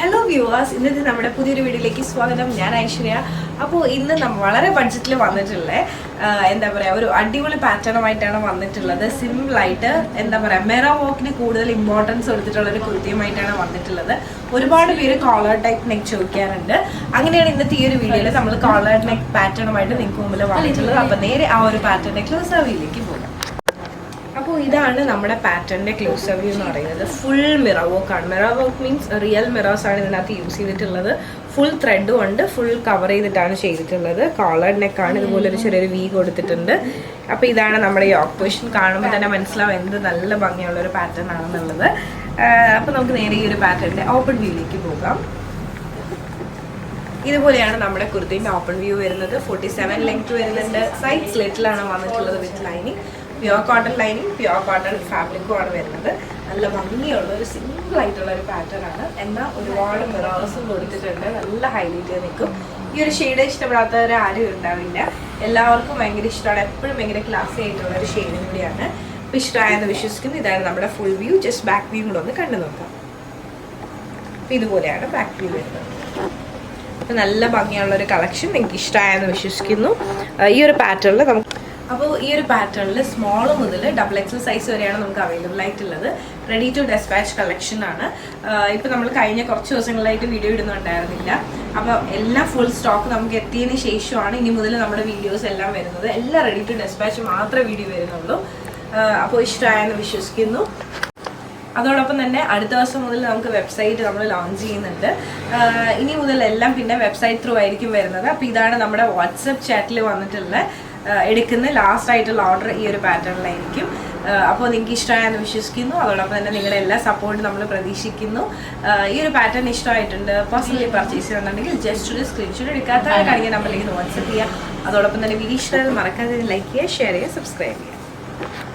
Hello viewers, ഇന്നത്തെ നമ്മുടെ പുതിയൊരു വീഡിയോയിലേക്ക് സ്വാഗതം. ഞാൻ ഐശ്വര്യ. അപ്പോൾ ഇന്ന് വളരെ ബഡ്ജറ്റിൽ വന്നിട്ടുള്ള എന്താ പറയുക, ഒരു അടിപൊളി പാറ്റേണുമായിട്ടാണ് വന്നിട്ടുള്ളത്. സിമ്പിളായിട്ട് എന്താ പറയുക, മെറോ വർക്കിന് കൂടുതൽ ഇമ്പോർട്ടൻസ് കൊടുത്തിട്ടുള്ള ഒരു കുർത്തിയുമായിട്ടാണ് വന്നിട്ടുള്ളത്. ഒരുപാട് പേര് കോളർ ടൈപ്പ് നെക്ക് ചോദിക്കാറുണ്ട്. അങ്ങനെയാണ് ഇന്നത്തെ ഈ ഒരു വീഡിയോയിൽ നമ്മൾ കോളർ നെക്ക് പാറ്റേണുമായിട്ട് നിങ്ങൾക്ക് മുമ്പിൽ വന്നിട്ടുള്ളത്. അപ്പോൾ നേരെ ആ ഒരു പാറ്റേണിൻ്റെ ക്ലോസ് റിവ്യൂയിലേക്ക് പോകാം. അപ്പോൾ ഇതാണ് നമ്മുടെ പാറ്റേണിൻ്റെ ക്ലോസ് വ്യൂ എന്ന് പറയുന്നത്. ഫുൾ മിറർ വർക്കാണ്. Mirror work means real mirrors ആണ് ഇതിനകത്ത് യൂസ് ചെയ്തിട്ടുള്ളത്. ഫുൾ ത്രെഡ് കൊണ്ട് ഫുൾ കവർ ചെയ്തിട്ടാണ് ചെയ്തിട്ടുള്ളത്. കോളർ നെക്കാണ്. ഇതുപോലെ ഒരു ചെറിയൊരു വി കൊടുത്തിട്ടുണ്ട്. അപ്പോൾ ഇതാണ് നമ്മുടെ ഈ ഓപ്പറേഷൻ. കാണുമ്പോൾ തന്നെ മനസ്സിലാവും എന്ത് നല്ല ഭംഗിയുള്ളൊരു പാറ്റേൺ ആണെന്നുള്ളത്. അപ്പോൾ നമുക്ക് നേരെ ഈ ഒരു പാറ്റേണിൻ്റെ ഓപ്പൺ വ്യൂയിലേക്ക് പോകാം. ഇതുപോലെയാണ് നമ്മുടെ കുർത്തീൻ്റെ ഓപ്പൺ വ്യൂ വരുന്നത്. 47 ലെങ്ത് വരുന്നുണ്ട്. സൈഡ് സ്ലിറ്റിലാണ് വന്നിട്ടുള്ളത് with lining. Pure cotton lining, pure cotton ഫാബ്രിക്കും ആണ് വരുന്നത്. നല്ല ഭംഗിയുള്ള ഒരു സിമ്പിൾ ആയിട്ടുള്ള ഒരു പാറ്റേൺ ആണ്. എന്നാൽ ഒരുപാട് മിറേഴ്സും കൊടുത്തിട്ടുണ്ട്. നല്ല ഹൈലൈറ്റ് ചെയ്ത് നിൽക്കും. ഈ ഒരു ഷെയ്ഡ് ഇഷ്ടപ്പെടാത്തവർ ആരും ഉണ്ടാവില്ല. എല്ലാവർക്കും ഭയങ്കര ഇഷ്ടമാണ്. എപ്പോഴും ഭയങ്കര ക്ലാസി ആയിട്ടുള്ള ഒരു ഷെയ്ഡും കൂടിയാണ്. അപ്പോൾ ഇഷ്ടമായെന്ന് വിശ്വസിക്കുന്നു. ഇതാണ് നമ്മുടെ full view. Just back view കൂടെ ഒന്ന് കണ്ടു നോക്കാം. അപ്പോൾ ഇതുപോലെയാണ് ബാക്ക് വ്യൂ വരുന്നത്. അപ്പോൾ നല്ല ഭംഗിയുള്ളൊരു കളക്ഷൻ നിങ്ങൾക്ക് ഇഷ്ടമായെന്ന് വിശ്വസിക്കുന്നു. ഈ ഒരു പാറ്റേണിൽ നമുക്ക് അപ്പോൾ ഈ ഒരു പാറ്റേണിൽ സ്മോൾ മുതൽ XXL സൈസ് വരെയാണ് നമുക്ക് അവൈലബിൾ ആയിട്ടുള്ളത്. റെഡി ടു ഡെസ്പാച്ച് കളക്ഷൻ ആണ്. ഇപ്പോൾ നമ്മൾ കഴിഞ്ഞ കുറച്ച് ദിവസങ്ങളായിട്ട് വീഡിയോ ഇടുന്നുണ്ടായിരുന്നില്ല. അപ്പോൾ എല്ലാം ഫുൾ സ്റ്റോക്ക് നമുക്ക് എത്തിയതിന് ശേഷമാണ് ഇനി മുതൽ നമ്മുടെ വീഡിയോസ് എല്ലാം വരുന്നത്. എല്ലാം റെഡി ടു ഡെസ്പാച്ച് മാത്രമേ വീഡിയോ വരുന്നുള്ളൂ. അപ്പോൾ ഇഷ്ടമായെന്ന് വിശ്വസിക്കുന്നു. അതോടൊപ്പം തന്നെ അടുത്ത ദിവസം മുതൽ നമുക്ക് വെബ്സൈറ്റ് നമ്മൾ ലോഞ്ച് ചെയ്യുന്നുണ്ട്. ഇനി മുതൽ എല്ലാം പിന്നെ വെബ്സൈറ്റ് ത്രൂ ആയിരിക്കും വരുന്നത്. അപ്പോൾ ഇതാണ് നമ്മുടെ വാട്സപ്പ് ചാറ്റിൽ വന്നിട്ടുള്ള എടുക്കുന്ന ലാസ്റ്റ് ആയിട്ടുള്ള ഓർഡർ ഈ ഒരു പാറ്റേണിലായിരിക്കും. അപ്പോൾ നിങ്ങൾക്ക് ഇഷ്ടമായെന്ന് വിശ്വസിക്കുന്നു. അതോടൊപ്പം തന്നെ നിങ്ങളുടെ എല്ലാ സപ്പോർട്ടും നമ്മൾ പ്രതീക്ഷിക്കുന്നു. ഈ ഒരു പാറ്റേൺ ഇഷ്ടമായിട്ടുണ്ട്, പേഴ്സണലി പർച്ചേസ് ചെയ്യുന്നുണ്ടെങ്കിൽ ജസ്റ്റ് ഒരു സ്ക്രീൻഷോട്ട് എടുക്കാത്ത നമ്പറിലേക്ക് വാട്സപ്പ് ചെയ്യുക. അതോടൊപ്പം തന്നെ വീഡിയോ ഇഷ്ടമായാലും മറക്കാതെ ലൈക്ക് ചെയ്യുക, ഷെയർ ചെയ്യുക, സബ്സ്ക്രൈബ് ചെയ്യുക.